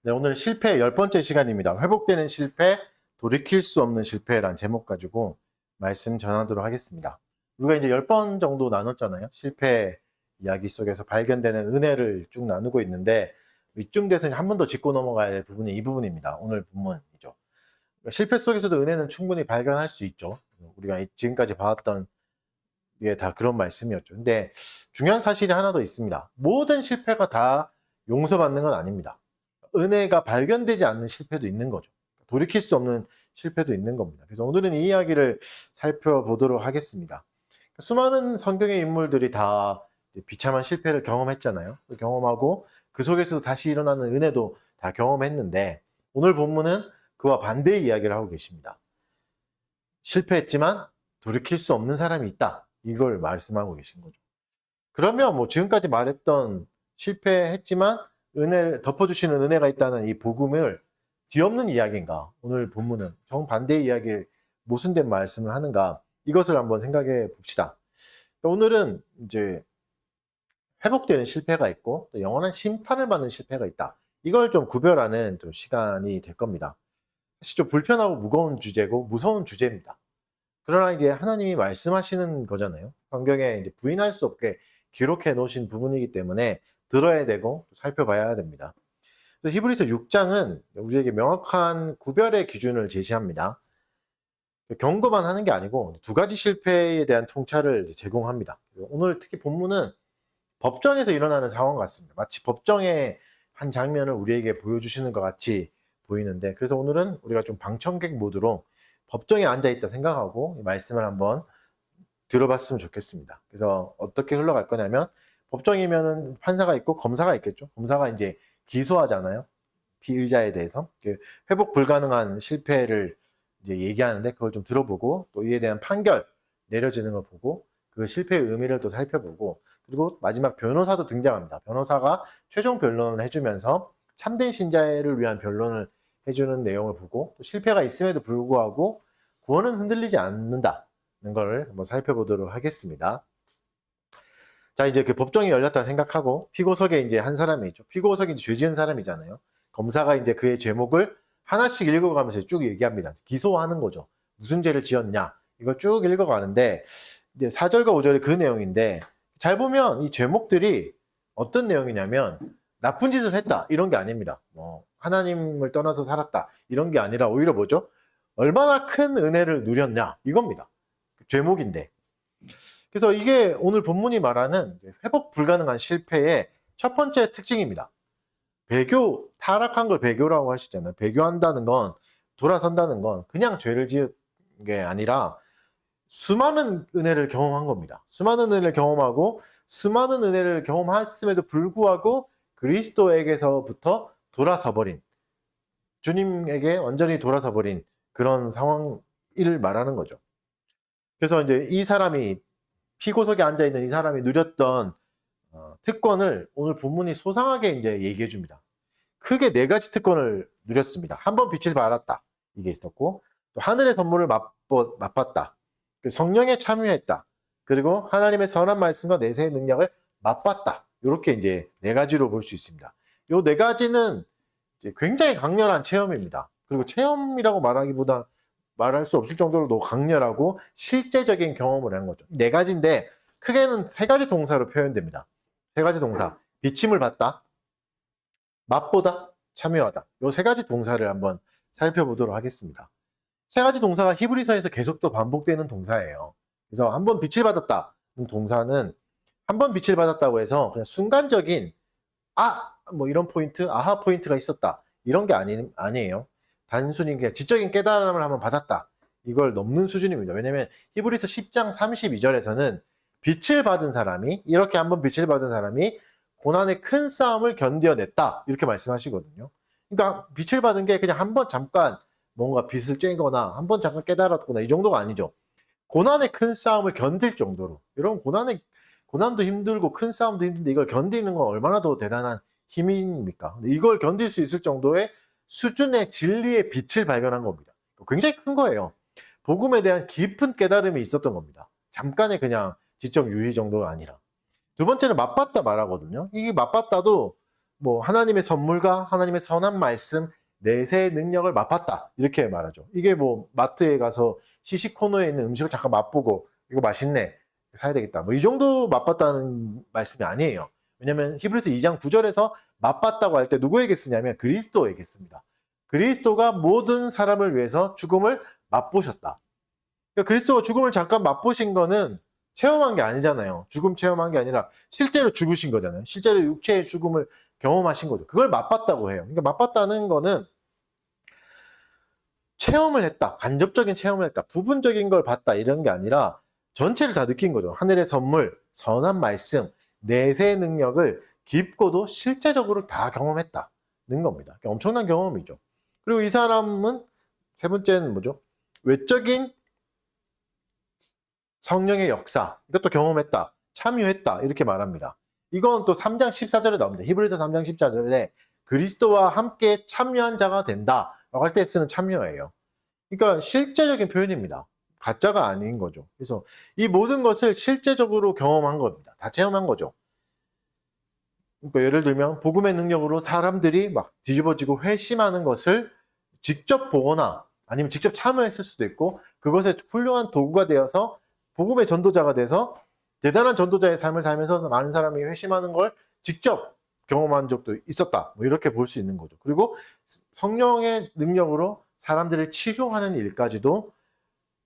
네, 오늘 실패 10번째 시간입니다. 회복되는 실패, 돌이킬 수 없는 실패란 제목 가지고 말씀 전하도록 하겠습니다. 우리가 이제 10번 정도 나눴잖아요. 실패 이야기 속에서 발견되는 은혜를 쭉 나누고 있는데 이쯤 돼서 한 번 더 짚고 넘어가야 될 부분이 이 부분입니다. 오늘 본문이죠. 그러니까 실패 속에서도 은혜는 충분히 발견할 수 있죠. 우리가 지금까지 봐왔던 게 다 그런 말씀이었죠. 근데 중요한 사실이 하나 더 있습니다. 모든 실패가 다 용서받는 건 아닙니다. 은혜가 발견되지 않는 실패도 있는 거죠. 돌이킬 수 없는 실패도 있는 겁니다. 그래서 오늘은 이 이야기를 살펴보도록 하겠습니다. 수많은 성경의 인물들이 다 비참한 실패를 경험했잖아요. 경험하고 그 속에서도 다시 일어나는 은혜도 다 경험했는데 오늘 본문은 그와 반대의 이야기를 하고 계십니다. 실패했지만 돌이킬 수 없는 사람이 있다. 이걸 말씀하고 계신 거죠. 그러면 뭐 지금까지 말했던 실패했지만 은혜를 덮어주시는 은혜가 있다는 이 복음을 뒤엎는 이야기인가? 오늘 본문은 정반대의 이야기를 모순된 말씀을 하는가? 이것을 한번 생각해 봅시다. 오늘은 이제 회복되는 실패가 있고 또 영원한 심판을 받는 실패가 있다. 이걸 좀 구별하는 좀 시간이 될 겁니다. 사실 좀 불편하고 무거운 주제고 무서운 주제입니다. 그러나 이제 하나님이 말씀하시는 거잖아요. 성경에 이제 부인할 수 없게 기록해 놓으신 부분이기 때문에 들어야 되고 살펴봐야 됩니다. 그래서 히브리서 6장은 우리에게 명확한 구별의 기준을 제시합니다. 경고만 하는 게 아니고 두 가지 실패에 대한 통찰을 제공합니다. 오늘 특히 본문은 법정에서 일어나는 상황 같습니다. 마치 법정의 한 장면을 우리에게 보여주시는 것 같이 보이는데 그래서 오늘은 우리가 좀 방청객 모드로 법정에 앉아있다 생각하고 이 말씀을 한번 들어봤으면 좋겠습니다. 그래서 어떻게 흘러갈 거냐면 법정이면은 판사가 있고 검사가 있겠죠. 검사가 이제 기소하잖아요. 피의자에 대해서 회복 불가능한 실패를 이제 얘기하는데 그걸 좀 들어보고 또 이에 대한 판결 내려지는 걸 보고 그 실패의 의미를 또 살펴보고 그리고 마지막 변호사도 등장합니다. 변호사가 최종 변론을 해주면서 참된 신자를 위한 변론을 해주는 내용을 보고 또 실패가 있음에도 불구하고 구원은 흔들리지 않는다는 걸 한번 살펴보도록 하겠습니다. 자, 이제 그 법정이 열렸다 생각하고 피고석에 이제 한 사람이 있죠. 피고석이 이제 죄 지은 사람이잖아요. 검사가 이제 그의 죄목을 하나씩 읽어가면서 쭉 얘기합니다. 기소하는 거죠. 무슨 죄를 지었냐. 이걸 쭉 읽어가는데 이제 4절과 5절이 그 내용인데 잘 보면 이 죄목들이 어떤 내용이냐면 나쁜 짓을 했다 이런 게 아닙니다. 뭐 하나님을 떠나서 살았다 이런 게 아니라 오히려 뭐죠? 얼마나 큰 은혜를 누렸냐 이겁니다. 죄목인데 그래서 이게 오늘 본문이 말하는 회복 불가능한 실패의 첫 번째 특징입니다. 배교, 타락한 걸 배교라고 할 수 있잖아요. 배교한다는 건 돌아선다는 건 그냥 죄를 지은 게 아니라 수많은 은혜를 경험한 겁니다. 수많은 은혜를 경험하고 수많은 은혜를 경험했음에도 불구하고 그리스도에게서부터 돌아서 버린 주님에게 완전히 돌아서 버린 그런 상황을 말하는 거죠. 그래서 이제 이 사람이 피고석에 앉아있는 이 사람이 누렸던 특권을 오늘 본문이 소상하게 이제 얘기해 줍니다. 크게 4가지 특권을 누렸습니다. 한 번 빛을 발했다. 이게 있었고 또 하늘의 선물을 맛봤다. 성령에 참여했다. 그리고 하나님의 선한 말씀과 내세의 능력을 맛봤다. 이렇게 이제 4가지로 볼 수 있습니다. 이 4가지는 굉장히 강렬한 체험입니다. 그리고 체험이라고 말하기보다 말할 수 없을 정도로 강렬하고 실제적인 경험을 한 거죠. 4가지인데 크게는 3가지 동사로 표현됩니다. 3가지 동사. 비침을 받다, 맛보다, 참여하다. 이 3가지 동사를 한번 살펴보도록 하겠습니다. 3가지 동사가 히브리서에서 계속 또 반복되는 동사예요. 그래서 한 번 빛을 받았다. 동사는 한 번 빛을 받았다고 해서 그냥 순간적인 뭐 이런 포인트, 아하 포인트가 있었다. 이런 게 아니에요. 단순히 그냥 지적인 깨달음을 한번 받았다. 이걸 넘는 수준입니다. 왜냐면 히브리서 10장 32절에서는 빛을 받은 사람이 이렇게 한번 빛을 받은 사람이 고난의 큰 싸움을 견뎌냈다. 이렇게 말씀하시거든요. 그러니까 빛을 받은 게 그냥 한번 잠깐 뭔가 빛을 쬐거나 한번 잠깐 깨달았거나 이 정도가 아니죠. 고난의 큰 싸움을 견딜 정도로. 여러분 고난도 힘들고 큰 싸움도 힘든데 이걸 견디는 건 얼마나 더 대단한 힘입니까? 이걸 견딜 수 있을 정도의 수준의 진리의 빛을 발견한 겁니다. 굉장히 큰 거예요. 복음에 대한 깊은 깨달음이 있었던 겁니다. 잠깐의 그냥 지적 유의 정도가 아니라. 두 번째는 맛봤다 말하거든요. 이 맛봤다도 뭐 하나님의 선물과 하나님의 선한 말씀, 내세의 능력을 맛봤다. 이렇게 말하죠. 이게 뭐 마트에 가서 시식 코너에 있는 음식을 잠깐 맛보고 이거 맛있네. 사야 되겠다. 뭐 이 정도 맛봤다는 말씀이 아니에요. 왜냐하면 히브리서 2장 9절에서 맛봤다고 할 때 누구에게 쓰냐면 그리스도에게 씁니다. 그리스도가 모든 사람을 위해서 죽음을 맛보셨다. 그러니까 그리스도가 죽음을 잠깐 맛보신 거는 체험한 게 아니잖아요. 죽음 체험한 게 아니라 실제로 죽으신 거잖아요. 실제로 육체의 죽음을 경험하신 거죠. 그걸 맛봤다고 해요. 그러니까 맛봤다는 거는 체험을 했다. 간접적인 체험을 했다. 부분적인 걸 봤다. 이런 게 아니라 전체를 다 느낀 거죠. 하늘의 선물, 선한 말씀, 내세의 능력을 깊고도 실제적으로 다 경험했다는 겁니다. 엄청난 경험이죠. 그리고 이 사람은 세 번째는 뭐죠? 외적인 성령의 역사, 이것도 경험했다. 참여했다. 이렇게 말합니다. 이건 또 3장 14절에 나옵니다. 히브리서 3장 14절에 그리스도와 함께 참여한 자가 된다. 라고 할 때 쓰는 참여예요. 그러니까 실제적인 표현입니다. 가짜가 아닌 거죠. 그래서 이 모든 것을 실제적으로 경험한 겁니다. 다 체험한 거죠. 그러니까 예를 들면 복음의 능력으로 사람들이 막 뒤집어지고 회심하는 것을 직접 보거나 아니면 직접 참여했을 수도 있고 그것에 훌륭한 도구가 되어서 복음의 전도자가 돼서 대단한 전도자의 삶을 살면서 많은 사람이 회심하는 걸 직접 경험한 적도 있었다. 뭐 이렇게 볼 수 있는 거죠. 그리고 성령의 능력으로 사람들을 치료하는 일까지도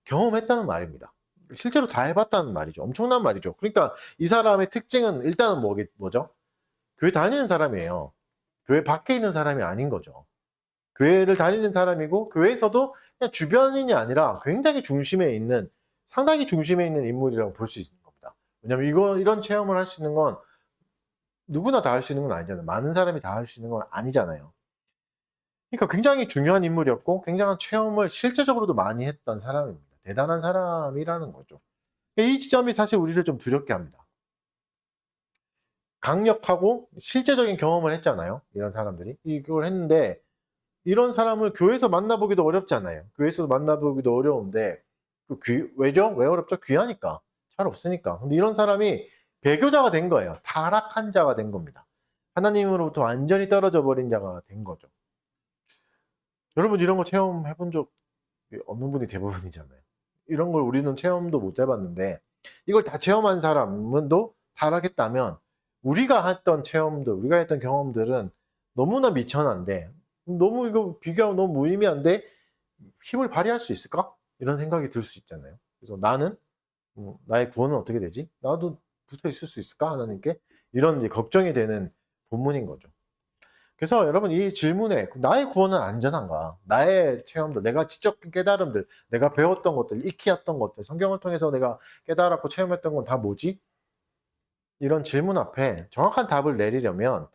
경험했다는 말입니다. 실제로 다 해봤다는 말이죠. 엄청난 말이죠. 그러니까 이 사람의 특징은 일단은 뭐죠? 교회 다니는 사람이에요. 교회 밖에 있는 사람이 아닌 거죠. 교회를 다니는 사람이고 교회에서도 그냥 주변인이 아니라 굉장히 중심에 있는 상당히 중심에 있는 인물이라고 볼 수 있는 겁니다. 왜냐하면 이런 체험을 할 수 있는 건 누구나 다 할 수 있는 건 아니잖아요. 많은 사람이 다 할 수 있는 건 아니잖아요. 그러니까 굉장히 중요한 인물이었고 굉장한 체험을 실제적으로도 많이 했던 사람입니다. 대단한 사람이라는 거죠. 이 지점이 사실 우리를 좀 두렵게 합니다. 강력하고 실제적인 경험을 했잖아요. 이런 사람들이. 이걸 했는데 이런 사람을 교회에서 만나보기도 어렵잖아요. 교회에서도 만나보기도 어려운데 왜죠? 왜 어렵죠? 귀하니까. 잘 없으니까. 근데 이런 사람이 배교자가 된 거예요. 타락한 자가 된 겁니다. 하나님으로부터 완전히 떨어져 버린 자가 된 거죠. 여러분 이런 거 체험해 본 적 없는 분이 대부분이잖아요. 이런 걸 우리는 체험도 못 해봤는데 이걸 다 체험한 사람은 또 타락했다면 우리가 했던 체험들, 우리가 했던 경험들은 너무나 미천한데 너무 이거 비교하면 너무 무의미한데 힘을 발휘할 수 있을까? 이런 생각이 들 수 있잖아요. 그래서 나는 나의 구원은 어떻게 되지? 나도 붙어 있을 수 있을까? 하나님께 이런 이제 걱정이 되는 본문인 거죠. 그래서 여러분 이 질문에 나의 구원은 안전한가? 나의 체험들, 내가 직접 깨달음들, 내가 배웠던 것들, 익히었던 것들, 성경을 통해서 내가 깨달았고 체험했던 건 다 뭐지? 이런 질문 앞에 정확한 답을 내리려면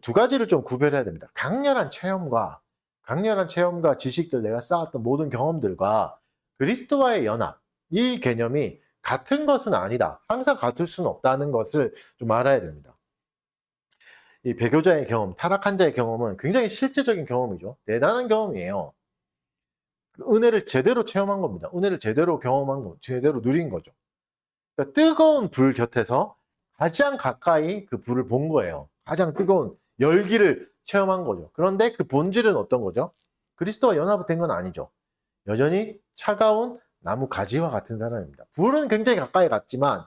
두 가지를 좀 구별해야 됩니다. 강렬한 체험과 지식들, 내가 쌓았던 모든 경험들과 그리스도와의 연합, 이 개념이 같은 것은 아니다. 항상 같을 수는 없다는 것을 좀 알아야 됩니다. 이 배교자의 경험, 타락한 자의 경험은 굉장히 실제적인 경험이죠. 대단한 경험이에요. 은혜를 제대로 체험한 겁니다. 은혜를 제대로 경험한 거, 제대로 누린 거죠. 그러니까 뜨거운 불 곁에서 가장 가까이 그 불을 본 거예요. 가장 뜨거운 열기를 체험한 거죠. 그런데 그 본질은 어떤 거죠? 그리스도와 연합된 건 아니죠. 여전히 차가운 나무 가지와 같은 사람입니다. 불은 굉장히 가까이 갔지만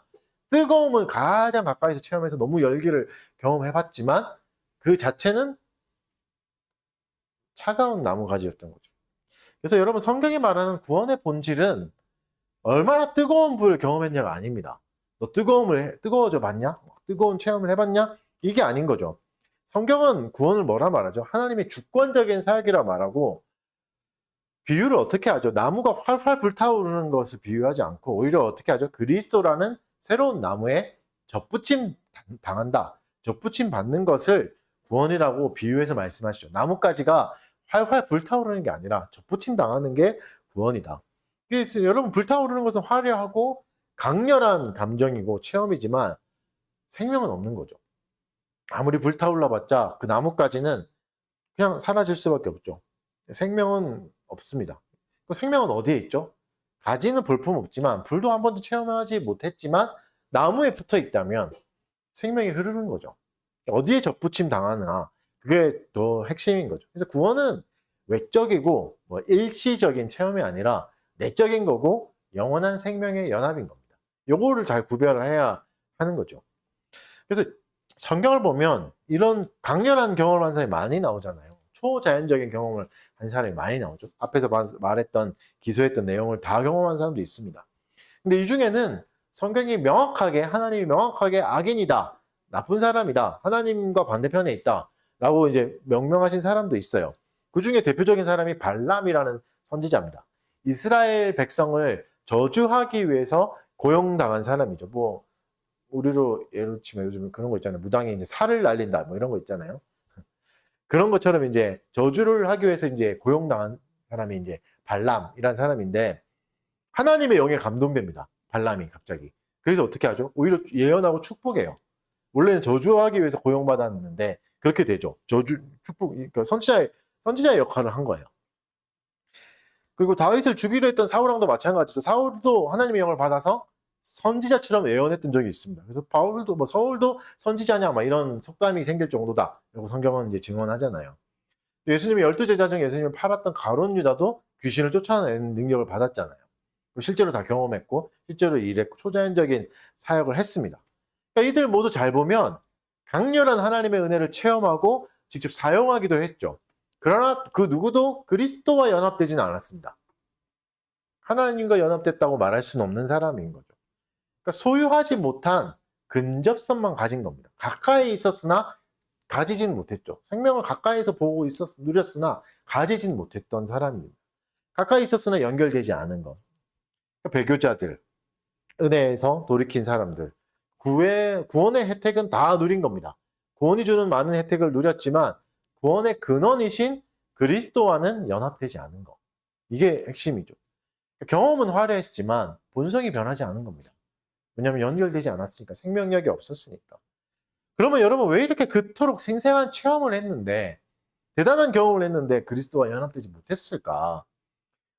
뜨거움을 가장 가까이서 체험해서 너무 열기를 경험해봤지만 그 자체는 차가운 나무 가지였던 거죠. 그래서 여러분 성경이 말하는 구원의 본질은 얼마나 뜨거운 불을 경험했냐가 아닙니다. 너 뜨거워져 봤냐? 뜨거운 체험을 해봤냐? 이게 아닌 거죠. 성경은 구원을 뭐라 말하죠? 하나님의 주권적인 사역이라 말하고 비유를 어떻게 하죠? 나무가 활활 불타오르는 것을 비유하지 않고 오히려 어떻게 하죠? 그리스도라는 새로운 나무에 접붙임 당한다. 접붙임 받는 것을 구원이라고 비유해서 말씀하시죠. 나뭇가지가 활활 불타오르는 게 아니라 접붙임 당하는 게 구원이다. 그래서 여러분 불타오르는 것은 화려하고 강렬한 감정이고 체험이지만 생명은 없는 거죠. 아무리 불타올라봤자 그 나뭇가지는 그냥 사라질 수밖에 없죠. 생명은 없습니다. 그 생명은 어디에 있죠? 가지는 볼품 없지만 불도 한 번도 체험하지 못했지만 나무에 붙어 있다면 생명이 흐르는 거죠. 어디에 접붙임 당하나, 그게 더 핵심인 거죠. 그래서 구원은 외적이고 뭐 일시적인 체험이 아니라 내적인 거고 영원한 생명의 연합인 겁니다. 요거를 잘 구별을 해야 하는 거죠. 그래서 성경을 보면 이런 강렬한 경험을 한 사람이 많이 나오잖아요. 초자연적인 경험을 한 사람이 많이 나오죠. 앞에서 말했던, 기소했던 내용을 다 경험한 사람도 있습니다. 근데 이 중에는 성경이 명확하게, 하나님이 명확하게 악인이다, 나쁜 사람이다, 하나님과 반대편에 있다 라고 이제 명명하신 사람도 있어요. 그 중에 대표적인 사람이 발람이라는 선지자입니다. 이스라엘 백성을 저주하기 위해서 고용당한 사람이죠. 뭐 우리로 예를 치면 요즘 그런 거 있잖아요. 무당이 이제 살을 날린다 뭐 이런 거 있잖아요. 그런 것처럼 이제 저주를 하기 위해서 이제 고용당한 사람이 이제 발람이라는 사람인데, 하나님의 영에 감동됩니다. 발람이 갑자기. 그래서 어떻게 하죠? 오히려 예언하고 축복해요. 원래는 저주하기 위해서 고용받았는데 그렇게 되죠. 저주, 축복, 그러니까 선지자의 역할을 한 거예요. 그리고 다윗을 죽이려 했던 사울왕도 마찬가지죠. 사울도 하나님의 영을 받아서 선지자처럼 예언했던 적이 있습니다. 그래서 바울도 뭐 서울도 선지자냐 막 이런 속담이 생길 정도다. 라고 성경은 이제 증언하잖아요. 예수님이 12제자 중 예수님을 팔았던 가룟 유다도 귀신을 쫓아내는 능력을 받았잖아요. 실제로 다 경험했고 실제로 일했고 초자연적인 사역을 했습니다. 그러니까 이들 모두 잘 보면 강렬한 하나님의 은혜를 체험하고 직접 사용하기도 했죠. 그러나 그 누구도 그리스도와 연합되지는 않았습니다. 하나님과 연합됐다고 말할 수는 없는 사람인 거죠. 그러니까 소유하지 못한 근접성만 가진 겁니다. 가까이 있었으나 가지진 못했죠. 생명을 가까이서 보고 누렸으나 가지진 못했던 사람입니다. 가까이 있었으나 연결되지 않은 것. 배교자들, 은혜에서 돌이킨 사람들, 구원의 혜택은 다 누린 겁니다. 구원이 주는 많은 혜택을 누렸지만 구원의 근원이신 그리스도와는 연합되지 않은 것. 이게 핵심이죠. 경험은 화려했지만 본성이 변하지 않은 겁니다. 왜냐하면 연결되지 않았으니까, 생명력이 없었으니까. 그러면 여러분 왜 이렇게 그토록 생생한 체험을 했는데, 대단한 경험을 했는데 그리스도와 연합되지 못했을까?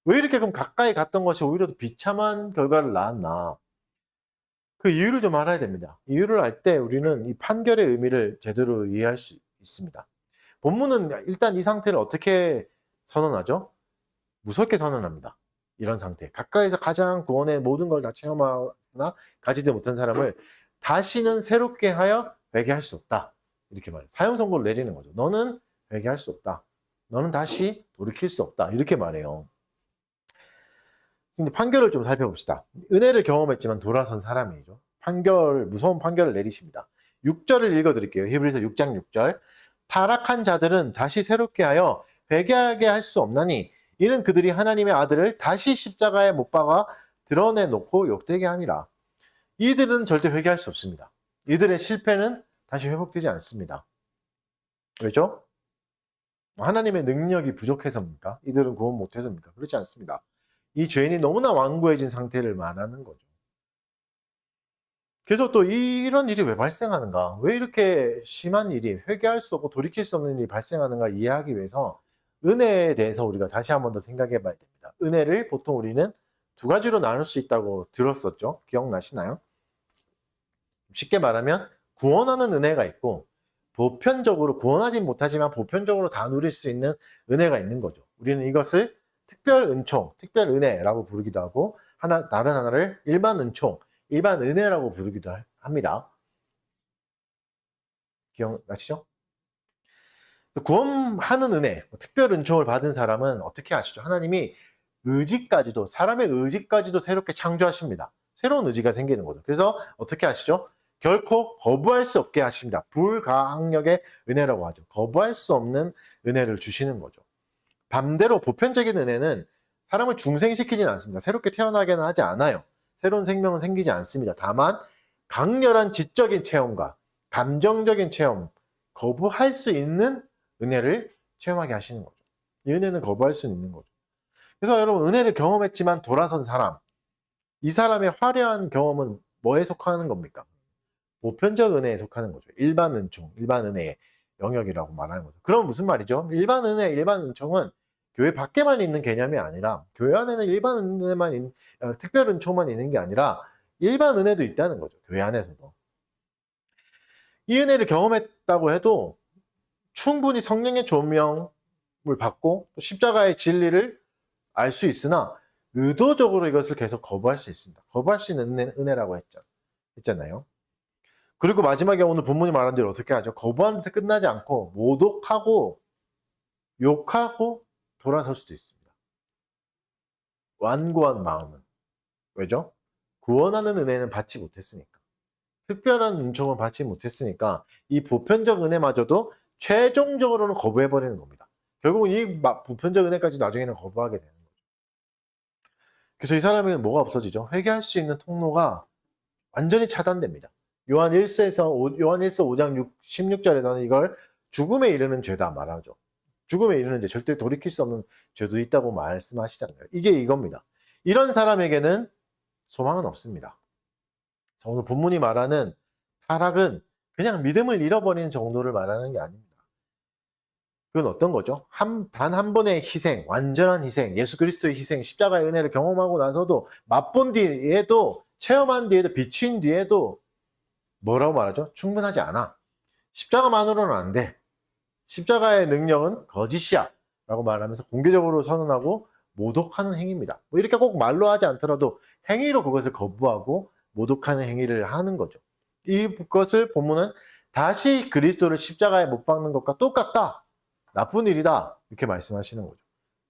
왜 이렇게 그럼 가까이 갔던 것이 오히려 더 비참한 결과를 낳았나? 그 이유를 좀 알아야 됩니다. 이유를 알 때 우리는 이 판결의 의미를 제대로 이해할 수 있습니다. 본문은 일단 이 상태를 어떻게 선언하죠? 무섭게 선언합니다. 이런 상태. 가까이서 가장 구원의 모든 걸 다 체험하거나 가지지 못한 사람을 다시는 새롭게 하여 회개할 수 없다. 이렇게 말해요. 사형 선고를 내리는 거죠. 너는 회개할 수 없다. 너는 다시 돌이킬 수 없다. 이렇게 말해요. 근데 판결을 좀 살펴봅시다. 은혜를 경험했지만 돌아선 사람이죠. 무서운 판결을 내리십니다. 6절을 읽어드릴게요. 히브리서 6장 6절. 타락한 자들은 다시 새롭게 하여 회개하게 할 수 없나니 이는 그들이 하나님의 아들을 다시 십자가에 못 박아 드러내놓고 욕되게 함이라. 이들은 절대 회개할 수 없습니다. 이들의 실패는 다시 회복되지 않습니다. 왜죠? 하나님의 능력이 부족해서입니까? 이들은 구원 못해서입니까? 그렇지 않습니다. 이 죄인이 너무나 완고해진 상태를 말하는 거죠. 그래서 또 이런 일이 왜 발생하는가? 왜 이렇게 심한 일이, 회개할 수 없고 돌이킬 수 없는 일이 발생하는가 이해하기 위해서 은혜에 대해서 우리가 다시 한 번 더 생각해 봐야 됩니다. 은혜를 보통 우리는 두 가지로 나눌 수 있다고 들었었죠. 기억나시나요? 쉽게 말하면 구원하는 은혜가 있고, 보편적으로 구원하지 못하지만 보편적으로 다 누릴 수 있는 은혜가 있는 거죠. 우리는 이것을 특별 은총, 특별 은혜라고 부르기도 하고, 다른 하나를 일반 은총, 일반 은혜라고 부르기도 합니다. 기억나시죠? 구원하는 은혜, 특별 은총을 받은 사람은 어떻게 아시죠? 하나님이 사람의 의지까지도 새롭게 창조하십니다. 새로운 의지가 생기는 거죠. 그래서 어떻게 하시죠? 결코 거부할 수 없게 하십니다. 불가항력의 은혜라고 하죠. 거부할 수 없는 은혜를 주시는 거죠. 반대로 보편적인 은혜는 사람을 중생시키지는 않습니다. 새롭게 태어나게는 하지 않아요. 새로운 생명은 생기지 않습니다. 다만 강렬한 지적인 체험과 감정적인 체험, 거부할 수 있는 은혜를 체험하게 하시는 거죠. 이 은혜는 거부할 수 있는 거죠. 그래서 여러분, 은혜를 경험했지만 돌아선 사람, 이 사람의 화려한 경험은 뭐에 속하는 겁니까? 보편적 은혜에 속하는 거죠. 일반 은총, 일반 은혜의 영역이라고 말하는 거죠. 그럼 무슨 말이죠? 일반 은혜, 일반 은총은 교회 밖에만 있는 개념이 아니라, 교회 안에는 일반 은혜만 특별 은총만 있는 게 아니라 일반 은혜도 있다는 거죠. 교회 안에서도. 이 은혜를 경험했다고 해도 충분히 성령의 조명을 받고 또 십자가의 진리를 알 수 있으나 의도적으로 이것을 계속 거부할 수 있습니다. 거부할 수 있는 은혜라고 했잖아요. 그리고 마지막에 오늘 본문이 말한 대로 어떻게 하죠? 거부하는 데 끝나지 않고 모독하고 욕하고 돌아설 수도 있습니다. 완고한 마음은. 왜죠? 구원하는 은혜는 받지 못했으니까. 특별한 은총을 받지 못했으니까 이 보편적 은혜마저도 최종적으로는 거부해버리는 겁니다. 결국은 이 보편적 은혜까지 나중에는 거부하게 되는 거죠. 그래서 이 사람에게는 뭐가 없어지죠? 회개할 수 있는 통로가 완전히 차단됩니다. 요한 1서 5장 16절에서는 이걸 죽음에 이르는 죄다 말하죠. 죽음에 이르는 죄, 절대 돌이킬 수 없는 죄도 있다고 말씀하시잖아요. 이게 이겁니다. 이런 사람에게는 소망은 없습니다. 오늘 본문이 말하는 타락은 그냥 믿음을 잃어버리는 정도를 말하는 게 아닙니다. 그건 어떤 거죠? 단 한 번의 희생, 완전한 희생, 예수 그리스도의 희생, 십자가의 은혜를 경험하고 나서도 맛본 뒤에도, 체험한 뒤에도, 비친 뒤에도 뭐라고 말하죠? 충분하지 않아. 십자가만으로는 안 돼. 십자가의 능력은 거짓이야 라고 말하면서 공개적으로 선언하고 모독하는 행위입니다. 뭐 이렇게 꼭 말로 하지 않더라도 행위로 그것을 거부하고 모독하는 행위를 하는 거죠. 이것을 본문은 다시 그리스도를 십자가에 못 박는 것과 똑같다. 나쁜 일이다. 이렇게 말씀하시는 거죠.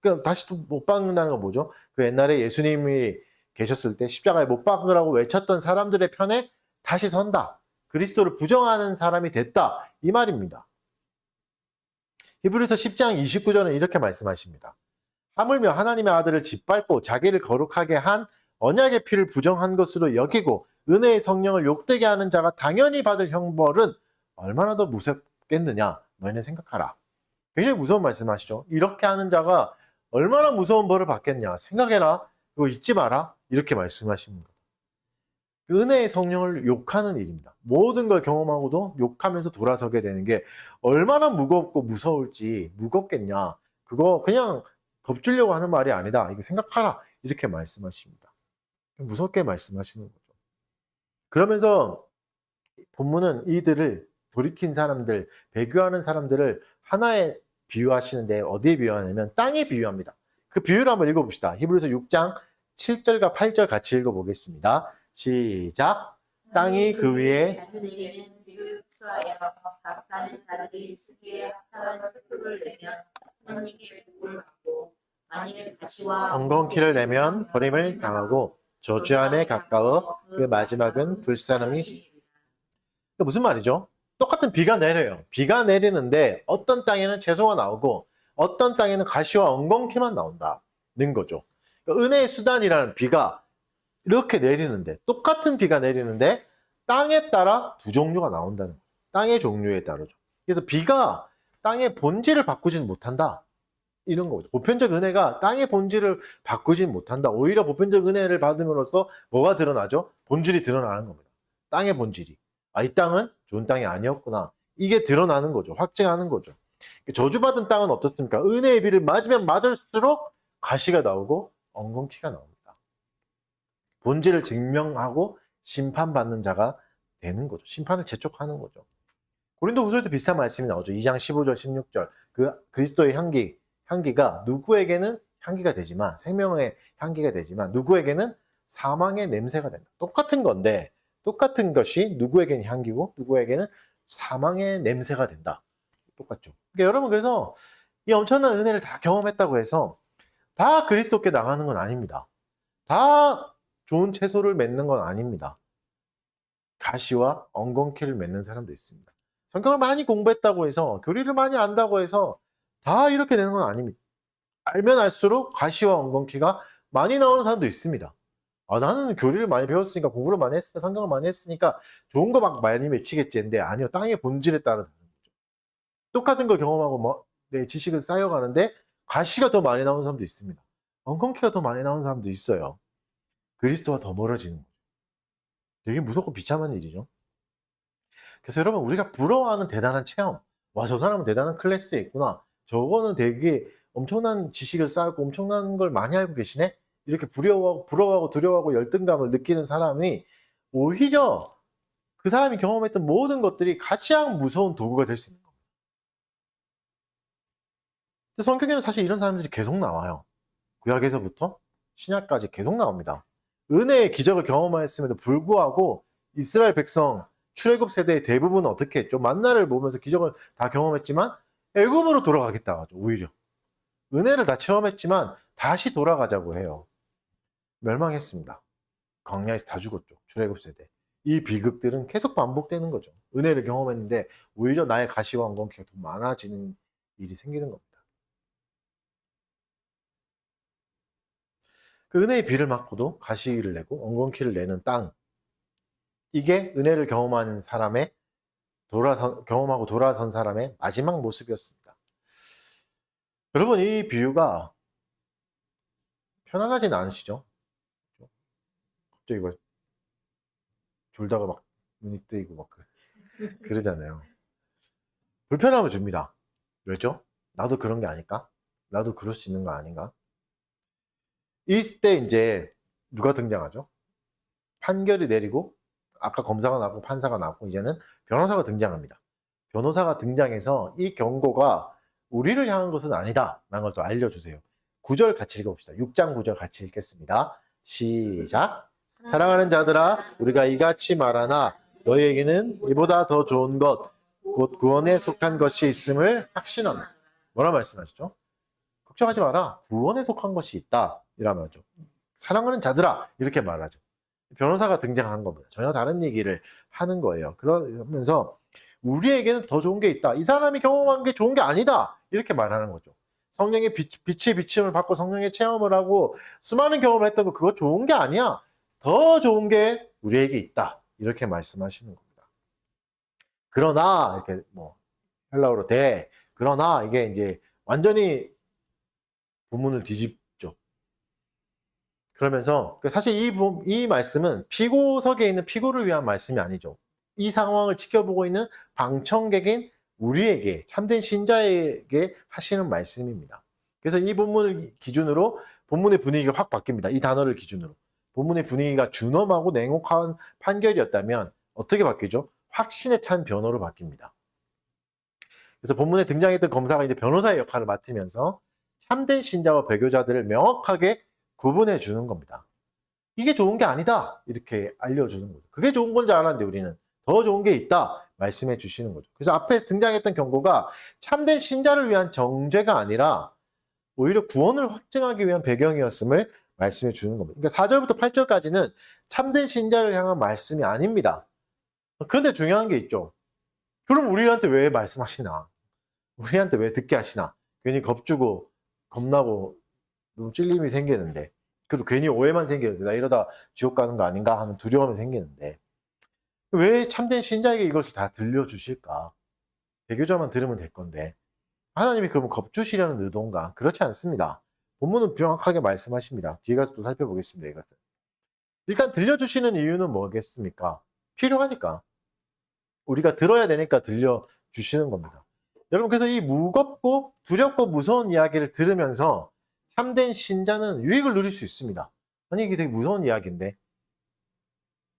그러니까 다시 또 못 박는다는 건 뭐죠? 그 옛날에 예수님이 계셨을 때 십자가에 못 박으라고 외쳤던 사람들의 편에 다시 선다. 그리스도를 부정하는 사람이 됐다. 이 말입니다. 히브리서 10장 29절은 이렇게 말씀하십니다. 하물며 하나님의 아들을 짓밟고 자기를 거룩하게 한 언약의 피를 부정한 것으로 여기고 은혜의 성령을 욕되게 하는 자가 당연히 받을 형벌은 얼마나 더 무섭겠느냐. 너희는 생각하라. 굉장히 무서운 말씀하시죠. 이렇게 하는 자가 얼마나 무서운 벌을 받겠냐. 생각해라. 그거 잊지 마라. 이렇게 말씀하십니다. 은혜의 성령을 욕하는 일입니다. 모든 걸 경험하고도 욕하면서 돌아서게 되는 게 얼마나 무겁고 무서울지. 무겁겠냐. 그거 그냥 겁주려고 하는 말이 아니다. 이거 생각하라. 이렇게 말씀하십니다. 무섭게 말씀하시는 거죠. 그러면서 본문은 이들을 돌이킨 사람들, 배교하는 사람들을 하나에 비유하시는데 어디에 비유하냐면 땅에 비유합니다. 그 비유를 한번 읽어봅시다. 히브리서 6장 7절과 8절 같이 읽어보겠습니다. 시작. 땅이 그 위에 자주 내리는 비를 흡수하여 각다른 자들이 쓰기에 합당한 채소를 내면 하나님께 복을 받고 만일 가시와 엉겅퀴를 내면 버림을 당하고 저주함에 가까워 그 마지막은 불사름이. 무슨 말이죠? 똑같은 비가 내려요. 비가 내리는데 어떤 땅에는 채소가 나오고 어떤 땅에는 가시와 엉겅퀴만 나온다는 거죠. 그러니까 은혜의 수단이라는 비가 이렇게 내리는데 똑같은 비가 내리는데 땅에 따라 두 종류가 나온다는 거예요. 땅의 종류에 따르죠. 그래서 비가 땅의 본질을 바꾸지는 못한다. 이런 거죠. 보편적 은혜가 땅의 본질을 바꾸지는 못한다. 오히려 보편적 은혜를 받음으로써 뭐가 드러나죠? 본질이 드러나는 겁니다. 땅의 본질이. 아, 이 땅은 좋은 땅이 아니었구나. 이게 드러나는 거죠. 확증하는 거죠. 저주받은 땅은 어떻습니까? 은혜의 비를 맞으면 맞을수록 가시가 나오고 엉겅퀴가 나옵니다. 본질을 증명하고 심판받는 자가 되는 거죠. 심판을 재촉하는 거죠. 고린도후서에도 비슷한 말씀이 나오죠. 2장 15절, 16절. 그 그리스도의 향기가 누구에게는 향기가 되지만, 생명의 향기가 되지만 누구에게는 사망의 냄새가 된다. 똑같은 건데 똑같은 것이 누구에게는 향기고 누구에게는 사망의 냄새가 된다. 똑같죠. 그러니까 여러분, 그래서 이 엄청난 은혜를 다 경험했다고 해서 다 그리스도께 나가는 건 아닙니다. 다 좋은 채소를 맺는 건 아닙니다. 가시와 엉겅퀴를 맺는 사람도 있습니다. 성경을 많이 공부했다고 해서, 교리를 많이 안다고 해서 다 이렇게 되는 건 아닙니다. 알면 알수록 가시와 엉겅퀴가 많이 나오는 사람도 있습니다. 아, 나는 교리를 많이 배웠으니까, 공부를 많이 했으니까, 성경을 많이 했으니까 좋은 거 막 많이 맺히겠지 했는데, 아니요. 땅의 본질에 따라 다른 거죠. 똑같은 걸 경험하고 내 지식을 쌓여가는데 가시가 더 많이 나오는 사람도 있습니다. 엉겅퀴가 더 많이 나오는 사람도 있어요. 그리스도와 더 멀어지는 거죠. 되게 무섭고 비참한 일이죠. 그래서 여러분, 우리가 부러워하는 대단한 체험, 와, 저 사람은 대단한 클래스에 있구나, 저거는 되게 엄청난 지식을 쌓고 엄청난 걸 많이 알고 계시네, 이렇게 부러워하고 두려워하고 열등감을 느끼는 사람이 오히려 그 사람이 경험했던 모든 것들이 가장 무서운 도구가 될 수 있는 겁니다. 근데 성경에는 사실 이런 사람들이 계속 나와요. 구약에서부터 신약까지 계속 나옵니다. 은혜의 기적을 경험하였음에도 불구하고 이스라엘 백성 출애굽 세대의 대부분은 어떻게 했죠? 만나를 보면서 기적을 다 경험했지만 애굽으로 돌아가겠다 하죠. 오히려 은혜를 다 체험했지만 다시 돌아가자고 해요. 멸망했습니다. 광야에서 다 죽었죠. 출애굽 세대. 이 비극들은 계속 반복되는 거죠. 은혜를 경험했는데 오히려 나의 가시와 엉겅퀴가 더 많아지는 일이 생기는 겁니다. 그 은혜의 비를 맞고도 가시를 내고 엉겅퀴를 내는 땅, 이게 은혜를 경험한 사람의 경험하고 돌아선 사람의 마지막 모습이었습니다. 여러분, 이 비유가 편안하진 않으시죠? 갑자기 막 졸다가 막 눈이 뜨이고 막 그러잖아요. 불편함을 줍니다. 왜죠? 나도 그런 게 아닐까? 나도 그럴 수 있는 거 아닌가? 이때 이제 누가 등장하죠? 판결이 내리고 아까 검사가 나고 판사가 나고 이제는 변호사가 등장합니다. 변호사가 등장해서 이 경고가 우리를 향한 것은 아니다 라는 걸 또 알려주세요. 9절 같이 읽어봅시다. 6장 9절 같이 읽겠습니다. 시작. 사랑하는 자들아, 우리가 이같이 말하나 너희에게는 이보다 더 좋은 것, 곧 구원에 속한 것이 있음을 확신하노라. 뭐라 말씀하시죠? 걱정하지 마라. 구원에 속한 것이 있다. 이라고 하죠. 사랑하는 자들아, 이렇게 말하죠. 변호사가 등장한 겁니다. 전혀 다른 얘기를 하는 거예요. 그러면서 우리에게는 더 좋은 게 있다. 이 사람이 경험한 게 좋은 게 아니다. 이렇게 말하는 거죠. 성령의 빛의 비침을 받고 성령의 체험을 하고 수많은 경험을 했던 거 그거 좋은 게 아니야. 더 좋은 게 우리에게 있다. 이렇게 말씀하시는 겁니다. 그러나 이렇게 뭐 헬라어로 그러나 이게 이제 완전히 본문을 뒤집죠. 그러면서 사실 이 말씀은 피고석에 있는 피고를 위한 말씀이 아니죠. 이 상황을 지켜보고 있는 방청객인 우리에게, 참된 신자에게 하시는 말씀입니다. 그래서 이 본문을 기준으로 본문의 분위기가 확 바뀝니다. 이 단어를 기준으로. 본문의 분위기가 준엄하고 냉혹한 판결이었다면 어떻게 바뀌죠? 확신에 찬 변호로 바뀝니다. 그래서 본문에 등장했던 검사가 이제 변호사의 역할을 맡으면서 참된 신자와 배교자들을 명확하게 구분해 주는 겁니다. 이게 좋은 게 아니다. 이렇게 알려주는 거죠. 그게 좋은 건 줄 알았는데 우리는 더 좋은 게 있다. 말씀해 주시는 거죠. 그래서 앞에 등장했던 경고가 참된 신자를 위한 정죄가 아니라 오히려 구원을 확증하기 위한 배경이었음을 말씀해 주는 겁니다. 그러니까 4절부터 8절까지는 참된 신자를 향한 말씀이 아닙니다. 그런데 중요한 게 있죠. 그럼 우리한테 왜 말씀하시나? 우리한테 왜 듣게 하시나? 괜히 겁주고 겁나고 너무 찔림이 생기는데, 그리고 괜히 오해만 생기는데, 나 이러다 지옥 가는 거 아닌가 하는 두려움이 생기는데, 왜 참된 신자에게 이것을 다 들려주실까? 배교자만 들으면 될 건데, 하나님이 그러면 겁주시려는 의도인가? 그렇지 않습니다. 본문은 명확하게 말씀하십니다. 뒤에 가서 또 살펴보겠습니다. 이것을. 일단 들려주시는 이유는 뭐겠습니까? 필요하니까. 우리가 들어야 되니까 들려주시는 겁니다. 여러분, 그래서 이 무겁고 두렵고 무서운 이야기를 들으면서 참된 신자는 유익을 누릴 수 있습니다. 아니, 이게 되게 무서운 이야기인데.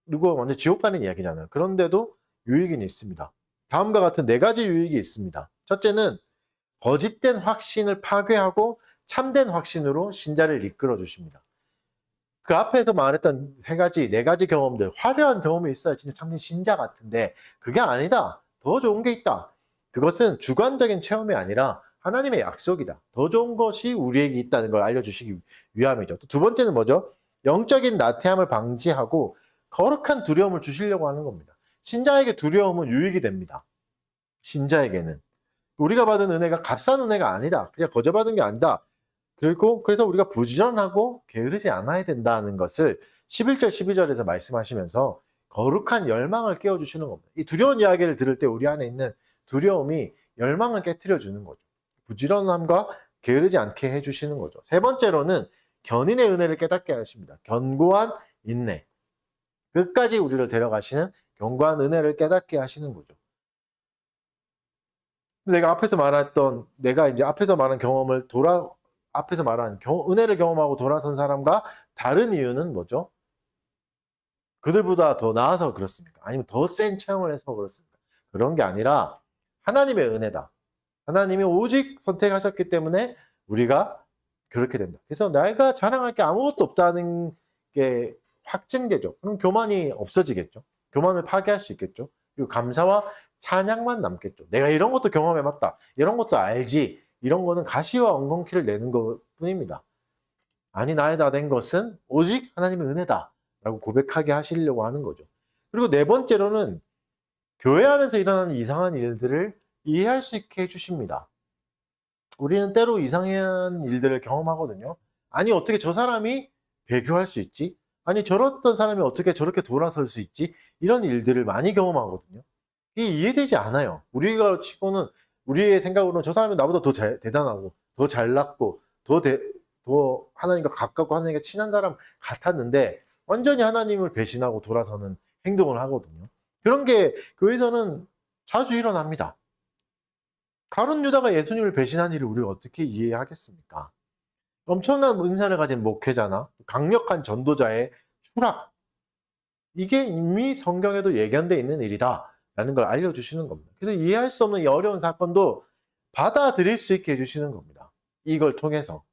누가 완전 지옥 가는 이야기잖아요. 그런데도 유익은 있습니다. 다음과 같은 4가지 유익이 있습니다. 첫째는 거짓된 확신을 파괴하고 참된 확신으로 신자를 이끌어 주십니다. 그 앞에서 말했던 4가지 경험들, 화려한 경험이 있어야 진짜 참된 신자 같은데 그게 아니다. 더 좋은 게 있다. 그것은 주관적인 체험이 아니라 하나님의 약속이다. 더 좋은 것이 우리에게 있다는 걸 알려주시기 위함이죠. 또 두 번째는 뭐죠? 영적인 나태함을 방지하고 거룩한 두려움을 주시려고 하는 겁니다. 신자에게 두려움은 유익이 됩니다. 신자에게는. 우리가 받은 은혜가 값싼 은혜가 아니다. 그냥 거저받은 게 아니다. 그래서 우리가 부지런하고 게으르지 않아야 된다는 것을 11절, 12절에서 말씀하시면서 거룩한 열망을 깨워주시는 겁니다. 이 두려운 이야기를 들을 때 우리 안에 있는 두려움이 열망을 깨트려주는 거죠. 부지런함과 게으르지 않게 해주시는 거죠. 세 번째로는 견인의 은혜를 깨닫게 하십니다. 견고한 인내. 끝까지 우리를 데려가시는 견고한 은혜를 깨닫게 하시는 거죠. 내가 앞에서 말한 경험을 앞에서 말한 은혜를 경험하고 돌아선 사람과 다른 이유는 뭐죠? 그들보다 더 나아서 그렇습니까? 아니면 더 센 체험을 해서 그렇습니까? 그런 게 아니라 하나님의 은혜다. 하나님이 오직 선택하셨기 때문에 우리가 그렇게 된다. 그래서 내가 자랑할 게 아무것도 없다는 게 확증되죠. 그럼 교만이 없어지겠죠. 교만을 파괴할 수 있겠죠. 그리고 감사와 찬양만 남겠죠. 내가 이런 것도 경험해봤다. 이런 것도 알지. 이런 거는 가시와 엉겅퀴를 내는 것 뿐입니다. 아니 나의 다 된 것은 오직 하나님의 은혜다. 라고 고백하게 하시려고 하는 거죠. 그리고 네 번째로는 교회 안에서 일어나는 이상한 일들을 이해할 수 있게 해주십니다. 우리는 때로 이상한 일들을 경험하거든요. 아니 어떻게 저 사람이 배교할 수 있지? 아니 저랬던 사람이 어떻게 저렇게 돌아설 수 있지? 이런 일들을 많이 경험하거든요. 이게 이해되지 않아요. 우리가 치고는 우리의 생각으로는 저 사람이 나보다 더 대단하고 더 잘났고 더 하나님과 가깝고 하나님과 친한 사람 같았는데 완전히 하나님을 배신하고 돌아서는 행동을 하거든요. 그런 게 교회에서는 자주 일어납니다. 가룟 유다가 예수님을 배신한 일을 우리가 어떻게 이해하겠습니까? 엄청난 은사를 가진 목회자나 강력한 전도자의 추락, 이게 이미 성경에도 예견되어 있는 일이다 라는 걸 알려주시는 겁니다. 그래서 이해할 수 없는 이 어려운 사건도 받아들일 수 있게 해주시는 겁니다. 이걸 통해서.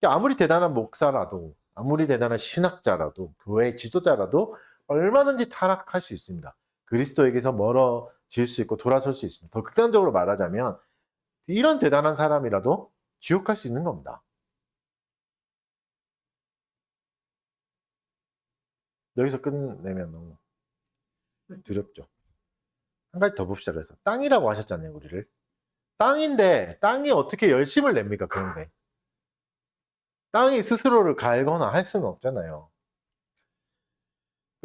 아무리 대단한 목사라도, 아무리 대단한 신학자라도, 교회 지도자라도 얼마든지 타락할 수 있습니다. 그리스도에게서 멀어질 수 있고 돌아설 수 있습니다. 더 극단적으로 말하자면 이런 대단한 사람이라도 지옥 갈 수 있는 겁니다. 여기서 끝내면 너무 두렵죠. 한 가지 더 봅시다. 그래서 땅이라고 하셨잖아요, 우리를. 땅인데 땅이 어떻게 열심을 냅니까? 그런데 땅이 스스로를 갈거나 할 수는 없잖아요.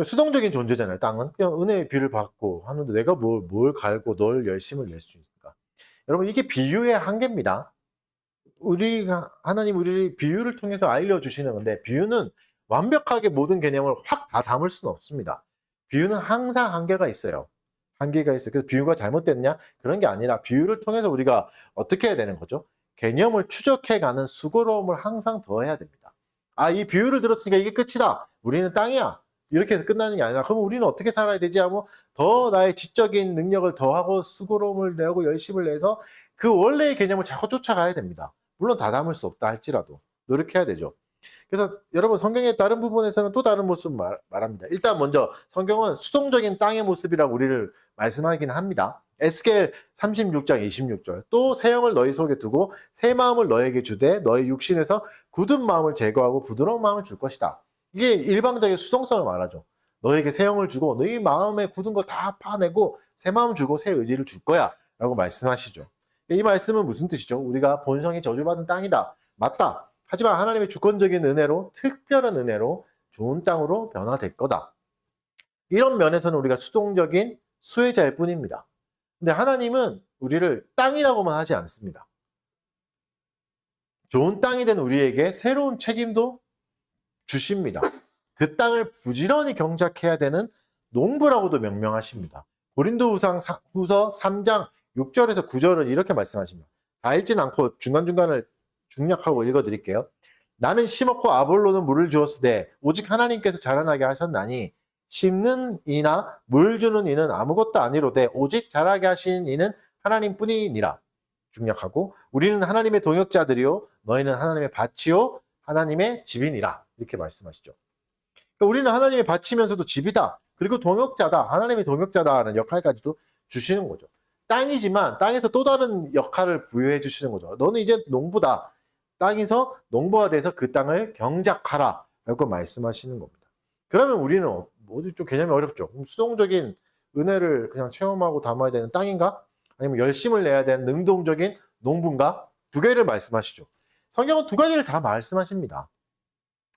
수동적인 존재잖아요. 땅은 그냥 은혜의 비를 받고 하는데 내가 뭘 갈고 널 열심을 낼 수 있을까? 여러분 이게 비유의 한계입니다. 하나님 우리 비유를 통해서 알려주시는 건데 비유는 완벽하게 모든 개념을 확 다 담을 수는 없습니다. 비유는 항상 한계가 있어요. 한계가 있어요. 그래서 비유가 잘못됐냐? 그런 게 아니라 비유를 통해서 우리가 어떻게 해야 되는 거죠? 개념을 추적해가는 수고로움을 항상 더해야 됩니다. 아, 이 비유를 들었으니까 이게 끝이다. 우리는 땅이야. 이렇게 해서 끝나는 게 아니라 그럼 우리는 어떻게 살아야 되지 하고 더 나의 지적인 능력을 더하고 수고로움을 내고 열심을 내서 그 원래의 개념을 자꾸 쫓아가야 됩니다. 물론 다 담을 수 없다 할지라도 노력해야 되죠. 그래서 여러분 성경의 다른 부분에서는 또 다른 모습 말합니다. 일단 먼저 성경은 수동적인 땅의 모습이라고 우리를 말씀하긴 합니다. 에스겔 36장 26절 또 새 영을 너희 속에 두고 새 마음을 너에게 주되 너희 육신에서 굳은 마음을 제거하고 부드러운 마음을 줄 것이다. 이게 일방적인 수동성을 말하죠. 너에게 새 영을 주고 너희 마음에 굳은 거 다 파내고 새 마음 주고 새 의지를 줄 거야 라고 말씀하시죠. 이 말씀은 무슨 뜻이죠? 우리가 본성이 저주받은 땅이다. 맞다. 하지만 하나님의 주권적인 은혜로 특별한 은혜로 좋은 땅으로 변화될 거다. 이런 면에서는 우리가 수동적인 수혜자일 뿐입니다. 근데 하나님은 우리를 땅이라고만 하지 않습니다. 좋은 땅이 된 우리에게 새로운 책임도 주십니다. 그 땅을 부지런히 경작해야 되는 농부라고도 명명하십니다. 고린도후서 3장 6절에서 9절은 이렇게 말씀하십니다. 다 읽진 않고 중간중간을 중략하고 읽어드릴게요. 나는 심었고 아볼로는 물을 주었으되 오직 하나님께서 자라나게 하셨나니 심는 이나 물 주는 이는 아무것도 아니로되 오직 자라게 하신 이는 하나님뿐이니라. 중략하고 우리는 하나님의 동역자들이요 너희는 하나님의 밭이요 하나님의 집이니라. 이렇게 말씀하시죠. 그러니까 우리는 하나님의 밭이면서도 집이다. 그리고 동역자다. 하나님의 동역자다라는 역할까지도 주시는 거죠. 땅이지만 땅에서 또 다른 역할을 부여해 주시는 거죠. 너는 이제 농부다. 땅에서 농부가 돼서 그 땅을 경작하라 라고 말씀하시는 겁니다. 그러면 우리는 좀 개념이 어렵죠. 수동적인 은혜를 그냥 체험하고 담아야 되는 땅인가? 아니면 열심을 내야 되는 능동적인 농부인가? 두 개를 말씀하시죠. 성경은 두 가지를 다 말씀하십니다.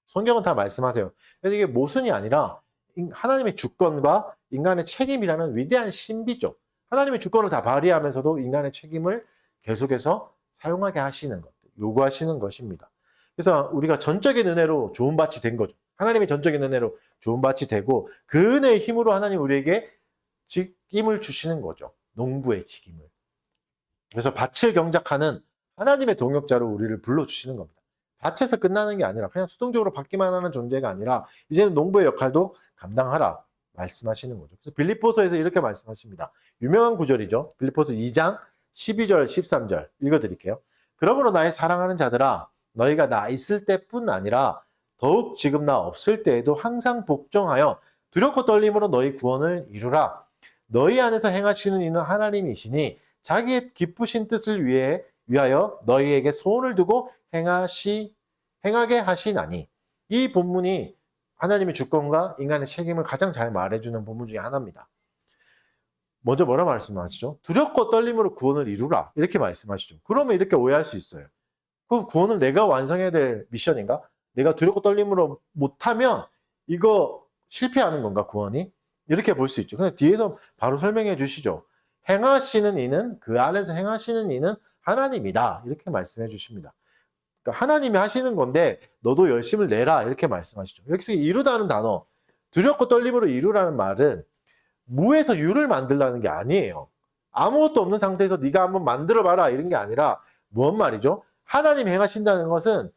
성경은 다 말씀하세요. 그래서 이게 모순이 아니라 하나님의 주권과 인간의 책임이라는 위대한 신비죠. 하나님의 주권을 다 발휘하면서도 인간의 책임을 계속해서 사용하게 하시는 것, 요구하시는 것입니다. 그래서 우리가 전적인 은혜로 좋은 밭이 된 거죠. 하나님의 전적인 은혜로 좋은 밭이 되고 그 은혜의 힘으로 하나님 우리에게 직임을 주시는 거죠. 농부의 직임을. 그래서 밭을 경작하는 하나님의 동역자로 우리를 불러주시는 겁니다. 밭에서 끝나는 게 아니라 그냥 수동적으로 받기만 하는 존재가 아니라 이제는 농부의 역할도 감당하라 말씀하시는 거죠. 그래서 빌립보서에서 이렇게 말씀하십니다. 유명한 구절이죠. 빌립보서 2장 12절 13절 읽어드릴게요. 그러므로 나의 사랑하는 자들아 너희가 나 있을 때뿐 아니라 더욱 지금 나 없을 때에도 항상 복종하여 두렵고 떨림으로 너희 구원을 이루라. 너희 안에서 행하시는 이는 하나님이시니 자기의 기쁘신 뜻을 위하여 너희에게 소원을 두고 행하게 하시나니. 이 본문이 하나님의 주권과 인간의 책임을 가장 잘 말해주는 본문 중에 하나입니다. 먼저 뭐라 말씀하시죠? 두렵고 떨림으로 구원을 이루라 이렇게 말씀하시죠. 그러면 이렇게 오해할 수 있어요. 그럼 구원을 내가 완성해야 될 미션인가? 내가 두렵고 떨림으로 못하면 이거 실패하는 건가 구원이? 이렇게 볼 수 있죠. 근데 뒤에서 바로 설명해 주시죠. 행하시는 이는 그 안에서 행하시는 이는 하나님이다 이렇게 말씀해 주십니다. 그러니까 하나님이 하시는 건데 너도 열심을 내라 이렇게 말씀하시죠. 여기서 이루다는 단어, 두렵고 떨림으로 이루라는 말은 무에서 유를 만들라는 게 아니에요. 아무것도 없는 상태에서 네가 한번 만들어봐라 이런 게 아니라 뭔 말이죠? 하나님이 행하신다는 것은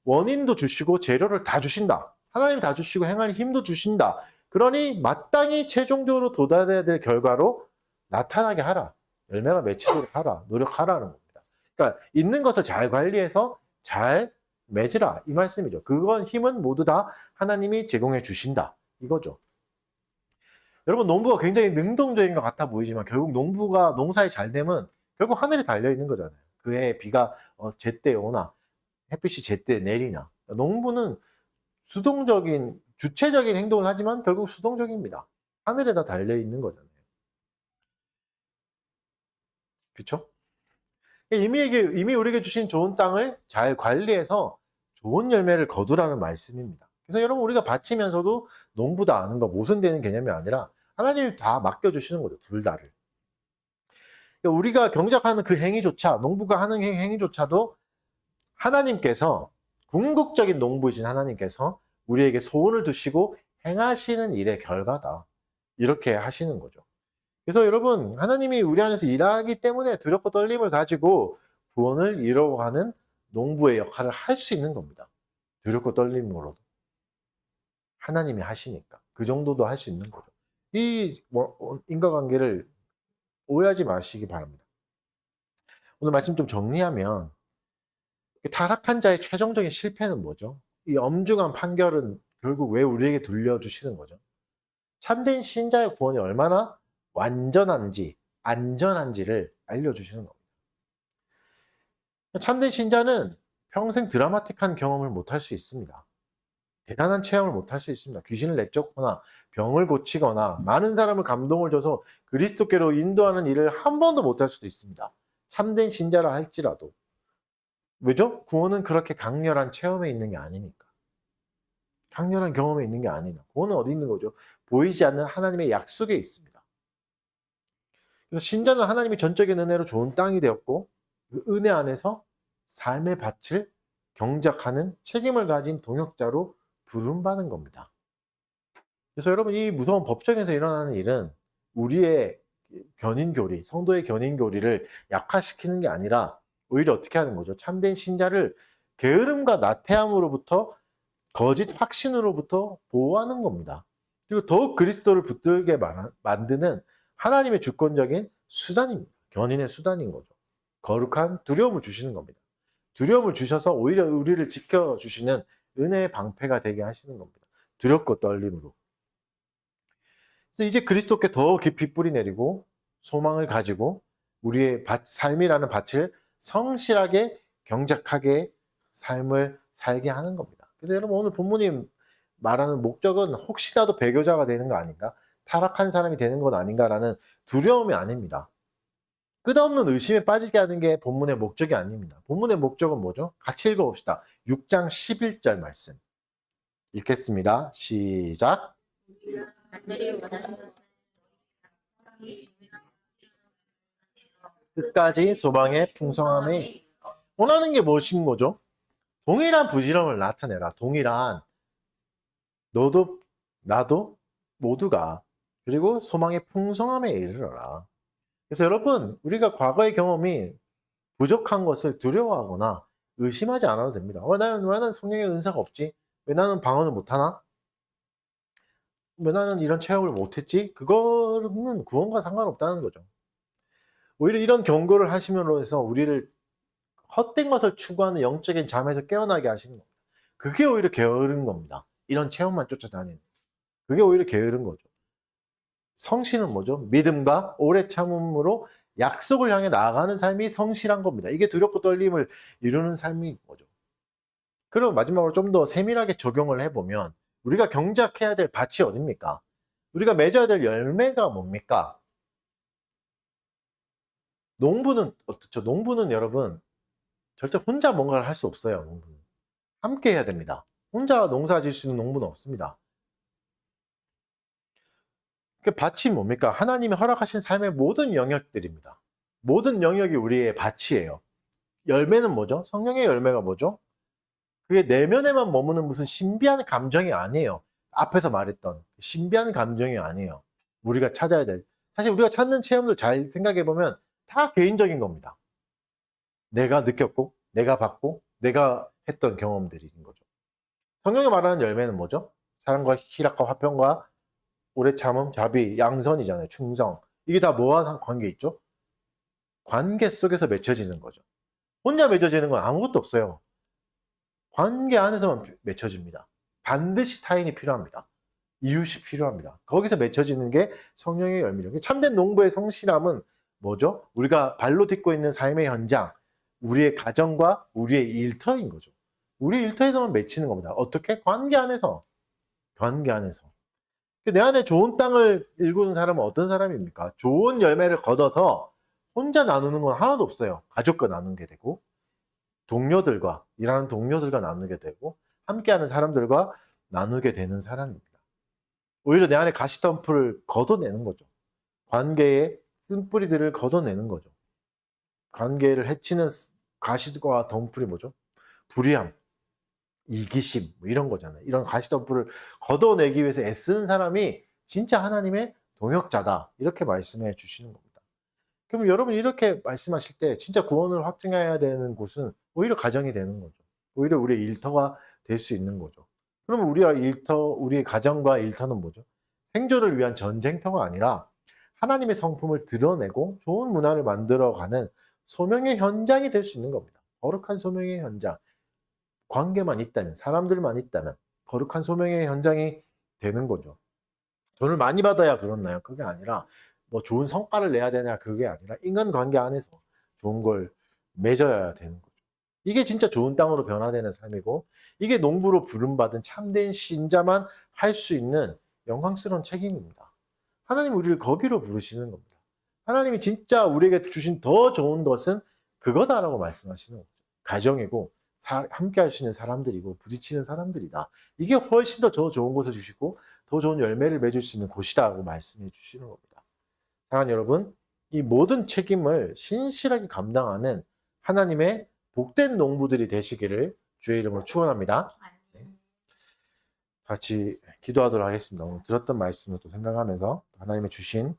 원인도 주시고 재료를 다 주신다. 하나님 다 주시고 행할 힘도 주신다. 그러니 마땅히 최종적으로 도달해야 될 결과로 나타나게 하라. 열매가 맺히도록 하라. 노력하라는 겁니다. 그러니까 있는 것을 잘 관리해서 잘 맺으라 이 말씀이죠. 그건 힘은 모두 다 하나님이 제공해 주신다 이거죠. 여러분 농부가 굉장히 능동적인 것 같아 보이지만 결국 농부가 농사에 잘 되면 결국 하늘에 달려 있는 거잖아요. 그해 비가 제때 오나 햇빛이 제때 내리나. 농부는 수동적인 주체적인 행동을 하지만 결국 수동적입니다. 하늘에다 달려 있는 거잖아요. 그렇죠? 이미 우리에게 주신 좋은 땅을 잘 관리해서 좋은 열매를 거두라는 말씀입니다. 그래서 여러분 우리가 바치면서도 농부다 아는 거 모순되는 개념이 아니라 하나님이 다 맡겨주시는 거죠. 둘 다를. 그러니까 우리가 경작하는 그 행위조차 농부가 하는 행위조차도 하나님께서 궁극적인 농부이신 하나님께서 우리에게 소원을 두시고 행하시는 일의 결과다. 이렇게 하시는 거죠. 그래서 여러분 하나님이 우리 안에서 일하기 때문에 두렵고 떨림을 가지고 구원을 이루어가는 농부의 역할을 할 수 있는 겁니다. 두렵고 떨림으로도. 하나님이 하시니까. 그 정도도 할 수 있는 거죠. 이 인과관계를 오해하지 마시기 바랍니다. 오늘 말씀 좀 정리하면 타락한 자의 최종적인 실패는 뭐죠? 이 엄중한 판결은 결국 왜 우리에게 들려주시는 거죠? 참된 신자의 구원이 얼마나 완전한지, 안전한지를 알려주시는 겁니다. 참된 신자는 평생 드라마틱한 경험을 못할 수 있습니다. 대단한 체험을 못할 수 있습니다. 귀신을 내쫓거나 병을 고치거나 많은 사람을 감동을 줘서 그리스도께로 인도하는 일을 한 번도 못할 수도 있습니다. 참된 신자라 할지라도. 왜죠? 구원은 그렇게 강렬한 체험에 있는 게 아니니까. 강렬한 경험에 있는 게 아니라. 구원은 어디 있는 거죠? 보이지 않는 하나님의 약속에 있습니다. 그래서 신자는 하나님이 전적인 은혜로 좋은 땅이 되었고 그 은혜 안에서 삶의 밭을 경작하는 책임을 가진 동역자로 부름받은 겁니다. 그래서 여러분 이 무서운 법정에서 일어나는 일은 우리의 견인교리, 성도의 견인교리를 약화시키는 게 아니라 오히려 어떻게 하는 거죠? 참된 신자를 게으름과 나태함으로부터 거짓 확신으로부터 보호하는 겁니다. 그리고 더욱 그리스도를 붙들게 만드는 하나님의 주권적인 수단입니다. 견인의 수단인 거죠. 거룩한 두려움을 주시는 겁니다. 두려움을 주셔서 오히려 우리를 지켜주시는 은혜의 방패가 되게 하시는 겁니다. 두렵고 떨림으로. 그래서 이제 그리스도께 더 깊이 뿌리 내리고 소망을 가지고 우리의 삶이라는 밭을 성실하게 경작하게 삶을 살게 하는 겁니다. 그래서 여러분 오늘 본문이 말하는 목적은 혹시라도 배교자가 되는 거 아닌가? 타락한 사람이 되는 건 아닌가라는 두려움이 아닙니다. 끝없는 의심에 빠지게 하는 게 본문의 목적이 아닙니다. 본문의 목적은 뭐죠? 같이 읽어봅시다. 6장 11절 말씀. 읽겠습니다. 시작. 끝까지 소망의 풍성함에 원하는 게 무엇인 거죠? 동일한 부지런을 나타내라. 동일한 너도 나도 모두가 그리고 소망의 풍성함에 이르러라. 그래서 여러분 우리가 과거의 경험이 부족한 것을 두려워하거나 의심하지 않아도 됩니다. 왜 나는 성령의 은사가 없지? 왜 나는 방언을 못하나? 왜 나는 이런 체험을 못했지? 그거는 구원과 상관없다는 거죠. 오히려 이런 경고를 하심으로 해서 우리를 헛된 것을 추구하는 영적인 잠에서 깨어나게 하시는 겁니다. 그게 오히려 게으른 겁니다. 이런 체험만 쫓아다니는. 그게 오히려 게으른 거죠. 성신은 뭐죠? 믿음과 오래 참음으로 약속을 향해 나아가는 삶이 성실한 겁니다. 이게 두렵고 떨림을 이루는 삶인 거죠. 그럼 마지막으로 좀 더 세밀하게 적용을 해보면 우리가 경작해야 될 밭이 어딥니까? 우리가 맺어야 될 열매가 뭡니까? 농부는 어떻죠? 농부는 여러분 절대 혼자 뭔가를 할 수 없어요. 농부는. 함께 해야 됩니다. 혼자 농사 지을 수 있는 농부는 없습니다. 그 밭이 뭡니까? 하나님이 허락하신 삶의 모든 영역들입니다. 모든 영역이 우리의 밭이에요. 열매는 뭐죠? 성령의 열매가 뭐죠? 그게 내면에만 머무는 무슨 신비한 감정이 아니에요. 앞에서 말했던 신비한 감정이 아니에요. 우리가 찾아야 될. 사실 우리가 찾는 체험들 잘 생각해보면 다 개인적인 겁니다. 내가 느꼈고, 내가 받고, 내가 했던 경험들인 거죠. 성경이 말하는 열매는 뭐죠? 사랑과 희락과 화평과 오래 참음, 자비, 양선이잖아요. 충성. 이게 다 뭐와 관계 있죠? 관계 속에서 맺혀지는 거죠. 혼자 맺어지는 건 아무것도 없어요. 관계 안에서만 맺혀집니다. 반드시 타인이 필요합니다. 이웃이 필요합니다. 거기서 맺혀지는 게 성령의 열매죠. 참된 농부의 성실함은 뭐죠? 우리가 발로 딛고 있는 삶의 현장, 우리의 가정과 우리의 일터인 거죠. 우리 일터에서만 맺히는 겁니다. 어떻게? 관계 안에서. 관계 안에서. 내 안에 좋은 땅을 일구는 사람은 어떤 사람입니까? 좋은 열매를 거둬서 혼자 나누는 건 하나도 없어요. 가족과 나누게 되고, 동료들과, 일하는 동료들과 나누게 되고, 함께하는 사람들과 나누게 되는 사람입니다. 오히려 내 안에 가시덤불을 걷어내는 거죠. 관계의 쓴뿌리들을 걷어내는 거죠. 관계를 해치는 가시와 덤불이 뭐죠? 불의함, 이기심, 뭐 이런 거잖아요. 이런 가시덤불을 걷어내기 위해서 애쓰는 사람이 진짜 하나님의 동역자다. 이렇게 말씀해 주시는 겁니다. 그럼 여러분 이렇게 말씀하실 때 진짜 구원을 확증해야 되는 곳은 오히려 가정이 되는 거죠. 오히려 우리의 일터가 될 수 있는 거죠. 그러면 우리의 가정과 일터는 뭐죠? 생존을 위한 전쟁터가 아니라 하나님의 성품을 드러내고 좋은 문화를 만들어가는 소명의 현장이 될 수 있는 겁니다. 거룩한 소명의 현장. 관계만 있다면, 사람들만 있다면 거룩한 소명의 현장이 되는 거죠. 돈을 많이 받아야 그렇나요? 그게 아니라 뭐 좋은 성과를 내야 되냐 그게 아니라 인간관계 안에서 좋은 걸 맺어야 되는 거죠. 이게 진짜 좋은 땅으로 변화되는 삶이고 이게 농부로 부름받은 참된 신자만 할 수 있는 영광스러운 책임입니다. 하나님 우리를 거기로 부르시는 겁니다. 하나님이 진짜 우리에게 주신 더 좋은 것은 그거다라고 말씀하시는 거죠. 가정이고 함께 할 수 있는 사람들이고 부딪히는 사람들이다. 이게 훨씬 더 좋은 것을 주시고 더 좋은 열매를 맺을 수 있는 곳이다라고 말씀해 주시는 겁니다. 사랑하는 여러분, 이 모든 책임을 신실하게 감당하는 하나님의 복된 농부들이 되시기를 주의 이름으로 축원합니다. 네. 같이 기도하도록 하겠습니다. 오늘 들었던 말씀을 또 생각하면서 하나님의 주신